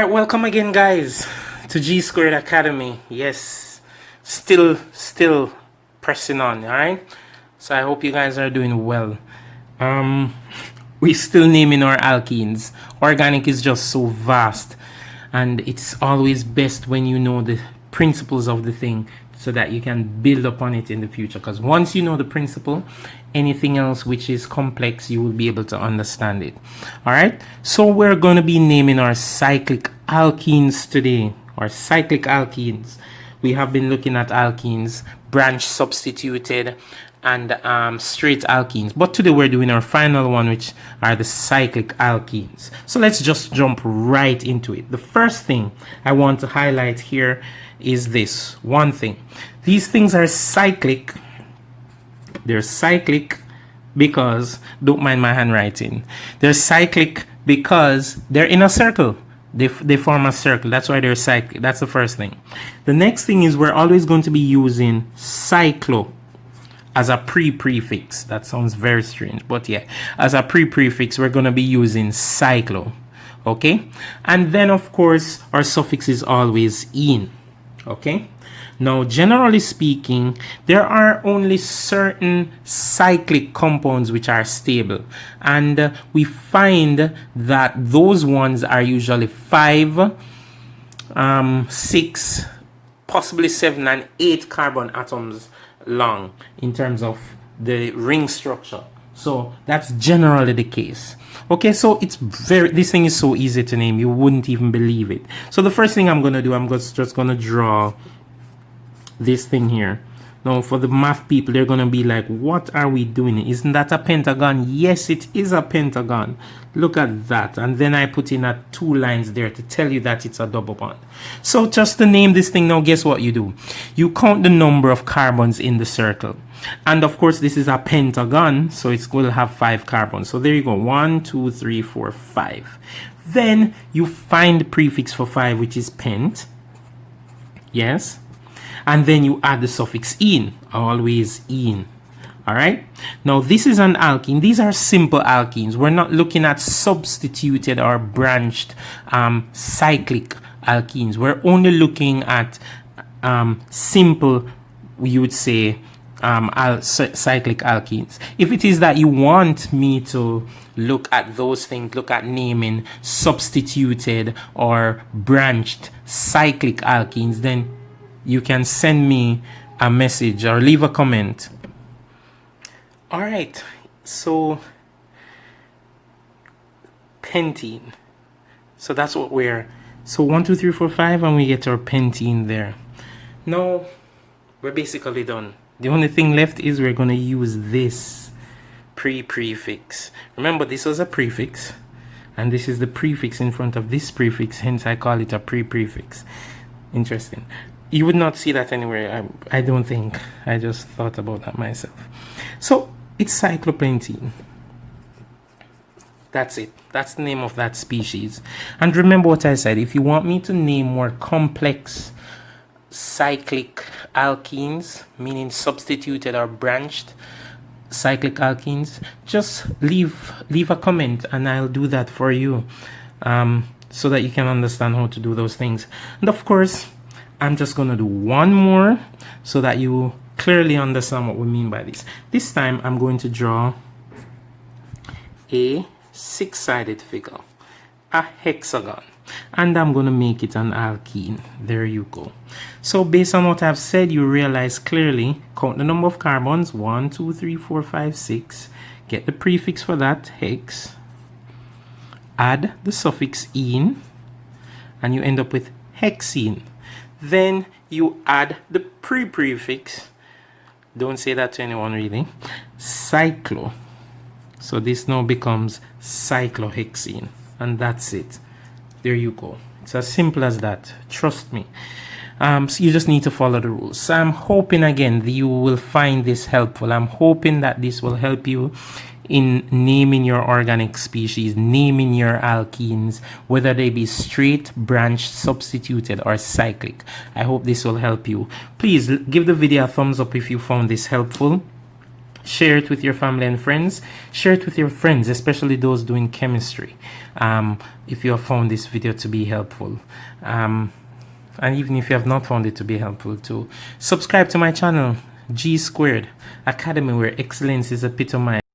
Alright, welcome again guys to G Squared Academy. Yes, still pressing on, alright? So I hope you guys are doing well. We still naming our alkenes. Organic is just so vast, and it's always best when you know the principles of the thing so that you can build upon it in the future, because once you know the principle, anything else which is complex, you will be able to understand it. All right, so we're going to be naming our cyclic alkenes today, or cyclic alkenes. We have been looking at alkenes, branch substituted, and straight alkenes, but today we're doing our final one, which are the cyclic alkenes. So let's just jump right into it. The first thing I want to highlight here is this one thing. These things are cyclic. They're cyclic because, don't mind my handwriting, they're cyclic because they're in a circle. They form a circle. That's why they're cyclic. That's the first thing. The next thing is we're always going to be using cyclo as a prefix. That sounds very strange, but yeah, as a prefix we're going to be using cyclo. Okay, and then of course our suffix is always in. Okay, now generally speaking, there are only certain cyclic compounds which are stable, and we find that those ones are usually 5, 6, possibly 7 and 8 carbon atoms long in terms of the ring structure. So that's generally the case. Okay, so this thing is so easy to name, you wouldn't even believe it. So the first thing I'm going to do, I'm just going to draw this thing here. Now for the math people, they're going to be like, what are we doing? Isn't that a pentagon? Yes, it is a pentagon. Look at that. And then I put in 2 lines there to tell you that it's a double bond. So just to name this thing now, guess what you do? You count the number of carbons in the circle. And of course, this is a pentagon, so it will have 5 carbons. So there you go, 1, 2, 3, 4, 5. Then you find the prefix for 5, which is pent. Yes. And then you add the suffix in, always in. All right. Now this is an alkene. These are simple alkenes. We're not looking at substituted or branched cyclic alkenes. We're only looking at simple, you would say, cyclic alkenes. If it is that you want me to look at those things, look at naming substituted or branched cyclic alkenes, then you can send me a message or leave a comment. All right, so pentene. So that's what so 1, 2, 3, 4, 5, and we get our pentene there. Now we're basically done. The only thing left is we're going to use this prefix. Remember, this was a prefix, and this is the prefix in front of this prefix, hence I call it a prefix. Interesting. You would not see that anywhere, I don't think. I just thought about that myself. So it's cyclopentene. That's it. That's the name of that species. And remember what I said, if you want me to name more complex cyclic alkenes, meaning substituted or branched cyclic alkenes, just leave a comment and I'll do that for you, so that you can understand how to do those things. And of course, I'm just going to do one more so that you clearly understand what we mean by this. This time I'm going to draw a 6-sided figure, a hexagon, and I'm going to make it an alkene. There you go. So based on what I've said, you realize clearly, count the number of carbons, 1, 2, 3, 4, 5, 6, get the prefix for that, hex, add the suffix "ene", and you end up with hexene. Then you add the prefix, don't say that to anyone really, cyclo. So this now becomes cyclohexene, and that's it. There you go. It's as simple as that. Trust me. So you just need to follow the rules. So I'm hoping again that you will find this helpful. I'm hoping that this will help you in naming your organic species, naming your alkenes, whether they be straight, branched, substituted, or cyclic. I hope this will help you. Please give the video a thumbs up if you found this helpful. Share it with your family and friends. Share it with your friends, especially those doing chemistry, if you have found this video to be helpful. And even if you have not found it to be helpful, to subscribe to my channel, G Squared Academy, where excellence is epitomized.